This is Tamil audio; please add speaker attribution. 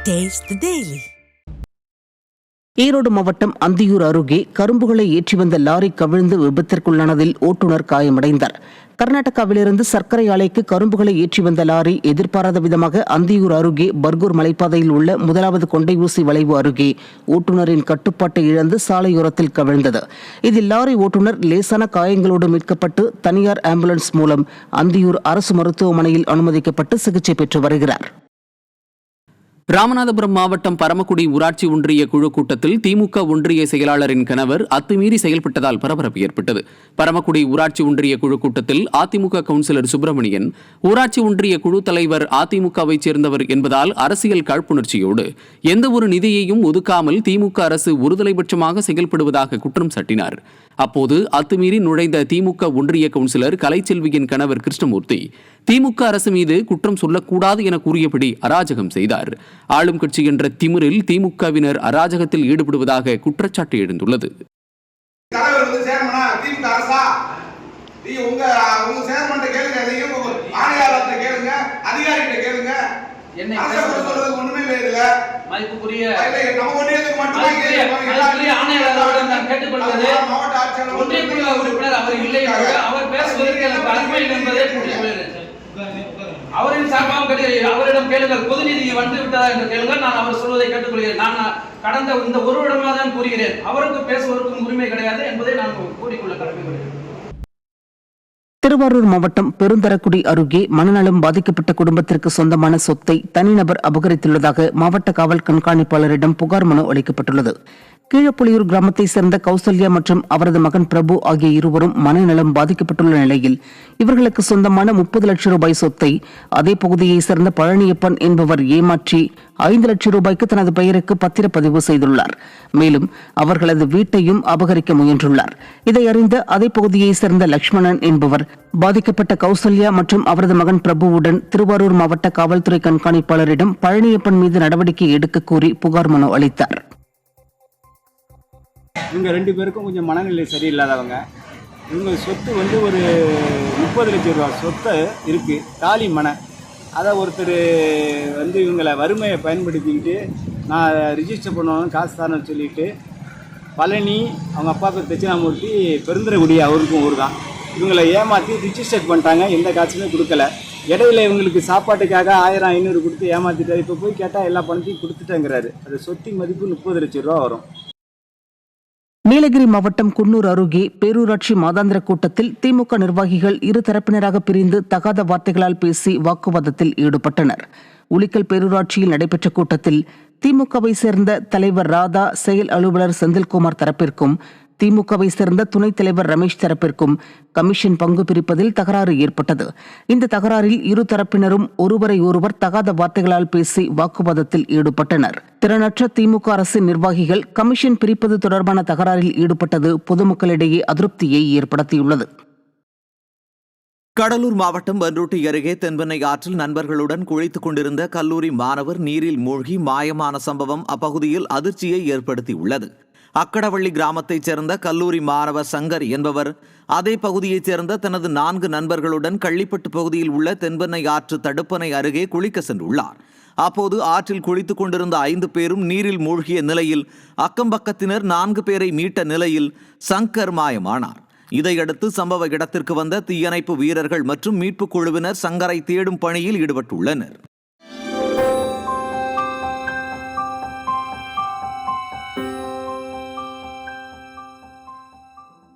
Speaker 1: Taste the Daily.
Speaker 2: ஈரோடு மாவட்டம் அந்தியூர் அருகே கரும்புகளை ஏற்றி வந்த லாரி கவிழ்ந்து விபத்திற்குள்ளானதில் ஓட்டுநர் காயமடைந்தார். கர்நாடகாவிலிருந்து சர்க்கரை ஆலைக்கு கரும்புகளை ஏற்றி வந்த லாரி எதிர்பாராத விதமாக அந்தியூர் அருகே பர்கூர் மலைப்பாதையில் உள்ள முதலாவது கொண்டை ஊசி வளைவு அருகே ஓட்டுநரின் கட்டுப்பாட்டை இழந்து சாலையோரத்தில் கவிழ்ந்தது. இதில் லாரி ஓட்டுநர் லேசான காயங்களோடு மீட்கப்பட்டு தனியார் ஆம்புலன்ஸ் மூலம் அந்தியூர் அரசு மருத்துவமனையில் அனுமதிக்கப்பட்டு சிகிச்சை பெற்று வருகிறார்.
Speaker 3: ராமநாதபுரம் மாவட்டம் பரமக்குடி ஊராட்சி ஒன்றிய குழு கூட்டத்தில் திமுக ஒன்றிய செயலாளரின் கணவர் அத்துமீறி செயல்பட்டதால் பரபரப்பு ஏற்பட்டது. பரமக்குடி ஊராட்சி ஒன்றிய குழு கூட்டத்தில் அதிமுக கவுன்சிலர் சுப்பிரமணியன், ஊராட்சி ஒன்றிய குழு தலைவர் அதிமுகவை சேர்ந்தவர் என்பதால் அரசியல் காழ்ப்புணர்ச்சியோடு எந்த ஒரு நிதியையும் ஒதுக்காமல் திமுக அரசு ஒருதலைபட்சமாக செயல்படுவதாக குற்றம் சாட்டினார். அப்போது அத்துமீறி நுழைந்த திமுக ஒன்றிய கவுன்சிலர் கலைச்செல்வியின் கணவர் கிருஷ்ணமூர்த்தி திமுக அரசு மீது குற்றம் சொல்லக்கூடாது என கூறியபடி அராஜகம் செய்தார். ஆளும் கட்சி என்ற திமிரில் திமுகவினர் அராஜகத்தில் ஈடுபடுவதாக குற்றச்சாட்டு எழுந்துள்ளது.
Speaker 4: அவரின் சார்பாக அவரிடம் கேளுங்கள், பொது நிதி வந்து விட்டதா என்று கேளுங்கள். நான் அவர் சொல்வதை கேட்டுக்கொள்கிறேன். நான் கடந்த இந்த ஒரு வருடமாக தான் கூறுகிறேன், அவருக்கு பேசுவதற்கும் உரிமை கிடையாது என்பதை நான் கூறிக்கொள்ள கடமைப்படுகிறேன்.
Speaker 2: திருவாரூர் மாவட்டம் பெருந்தரக்குடி அருகே மனநலம் பாதிக்கப்பட்ட குடும்பத்திற்கு சொந்தமான சொத்தை தனிநபர் அபகரித்துள்ளதாக மாவட்ட காவல் கண்காணிப்பாளரிடம் புகார் மனு அளிக்கப்பட்டுள்ளது. கீழப்புலியூர் கிராமத்தை சேர்ந்த கௌசல்யா மற்றும் அவரது மகன் பிரபு ஆகிய இருவரும் மனநலம் பாதிக்கப்பட்டுள்ள நிலையில் இவர்களுக்கு சொந்தமான 30 லட்சம் ரூபாய் சொத்தை அதே பகுதியை சேர்ந்த பழனியப்பன் என்பவர் ஏமாற்றி 5 லட்சம் ரூபாய்க்கு தனது பெயருக்கு பத்திரப்பதிவு செய்துள்ளார். மேலும் அவர்களது வீட்டையும் அபகரிக்க முயன்றுள்ளார். இதை அறிந்த அதே பகுதியை சேர்ந்த லட்சுமணன் என்பவர் பாதிக்கப்பட்ட கௌசல்யா மற்றும் அவரது மகன் பிரபுவுடன் திருவாரூர் மாவட்ட காவல்துறை கண்காணிப்பாளரிடம் பழனியப்பன் மீது நடவடிக்கை எடுக்க கோரி புகார் மனு அளித்தார்.
Speaker 5: இவங்க 2 பேருக்கும் கொஞ்சம் மனநிலை சரியில்லாதவங்க. இவங்க சொத்து ஒரு 30 லட்சம் ரூபா சொத்து இருக்குது, தாலி மனை. அதை ஒருத்தர் இவங்களை வறுமையை பயன்படுத்திக்கிட்டு நான் ரிஜிஸ்டர் பண்ணுவாங்க காசு தரணும்னு சொல்லிட்டு பழனி, அவங்க அப்பா பேர் தட்சிணாமூர்த்தி, பெருந்தரக்குடி அவருக்கும் ஊர் தான், இவங்களை ஏமாற்றி ரிஜிஸ்டர் பண்ணிட்டாங்க. எந்த காசுமே கொடுக்கல. இடையில இவங்களுக்கு சாப்பாட்டுக்காக 1000 500 கொடுத்து ஏமாற்றிட்டார். இப்போ போய் கேட்டால் எல்லா பணத்தையும் கொடுத்துட்டேங்கிறாரு. அது சொத்தின் மதிப்பு 30 லட்சம் ரூபா வரும்.
Speaker 2: நீலகிரி மாவட்டம் குன்னூர் அருகே பேரூராட்சி மாதாந்திர கூட்டத்தில் திமுக நிர்வாகிகள் இரு தரப்பினராக பிரிந்து தகாத வார்த்தைகளால் பேசி வாக்குவாதத்தில் ஈடுபட்டனர். உளிக்கல் பேரூராட்சியில் நடைபெற்ற கூட்டத்தில் திமுகவை சேர்ந்த தலைவர் ராதா, செயல் அலுவலர் செந்தில்குமார் தரப்பிற்கும் திமுகவை சேர்ந்த துணைத் தலைவர் ரமேஷ் தரப்பிற்கும் கமிஷன் பங்கு பிரிப்பதில் தகராறு ஏற்பட்டது. இந்த தகராறில் இரு தரப்பினரும் ஒருவரை ஒருவர் தகாத வார்த்தைகளால் பேசி வாக்குவாதத்தில் ஈடுபட்டனர். திறனற்ற திமுக அரசின் நிர்வாகிகள் கமிஷன் பிரிப்பது தொடர்பான தகராறில் ஈடுபட்டது பொதுமக்களிடையே அதிருப்தியை ஏற்படுத்தியுள்ளது.
Speaker 6: கடலூர் மாவட்டம் பன்ருட்டி அருகே தென்பெண்ணை ஆற்றில் நண்பர்களுடன் குளித்துக் கொண்டிருந்த கல்லூரி மாணவர் நீரில் மூழ்கி மாயமான சம்பவம் அப்பகுதியில் அதிர்ச்சியை ஏற்படுத்தியுள்ளது. அக்கடவள்ளி கிராமத்தைச் சேர்ந்த கல்லூரி மாணவர் சங்கர் என்பவர் அதே பகுதியைச் சேர்ந்த தனது 4 நண்பர்களுடன் கள்ளிப்பட்டு பகுதியில் உள்ள தென்பெண்ணை ஆற்று தடுப்பணை அருகே குளிக்க சென்றுள்ளார். அப்போது ஆற்றில் குளித்துக் கொண்டிருந்த 5 பேரும் நீரில் மூழ்கிய நிலையில் அக்கம்பக்கத்தினர் 4 பேரை மீட்ட நிலையில் சங்கர் மாயமானார். இதையடுத்து சம்பவ இடத்திற்கு வந்த தீயணைப்பு வீரர்கள் மற்றும் மீட்புக் குழுவினர் சங்கரை தேடும் பணியில் ஈடுபட்டுள்ளனர்.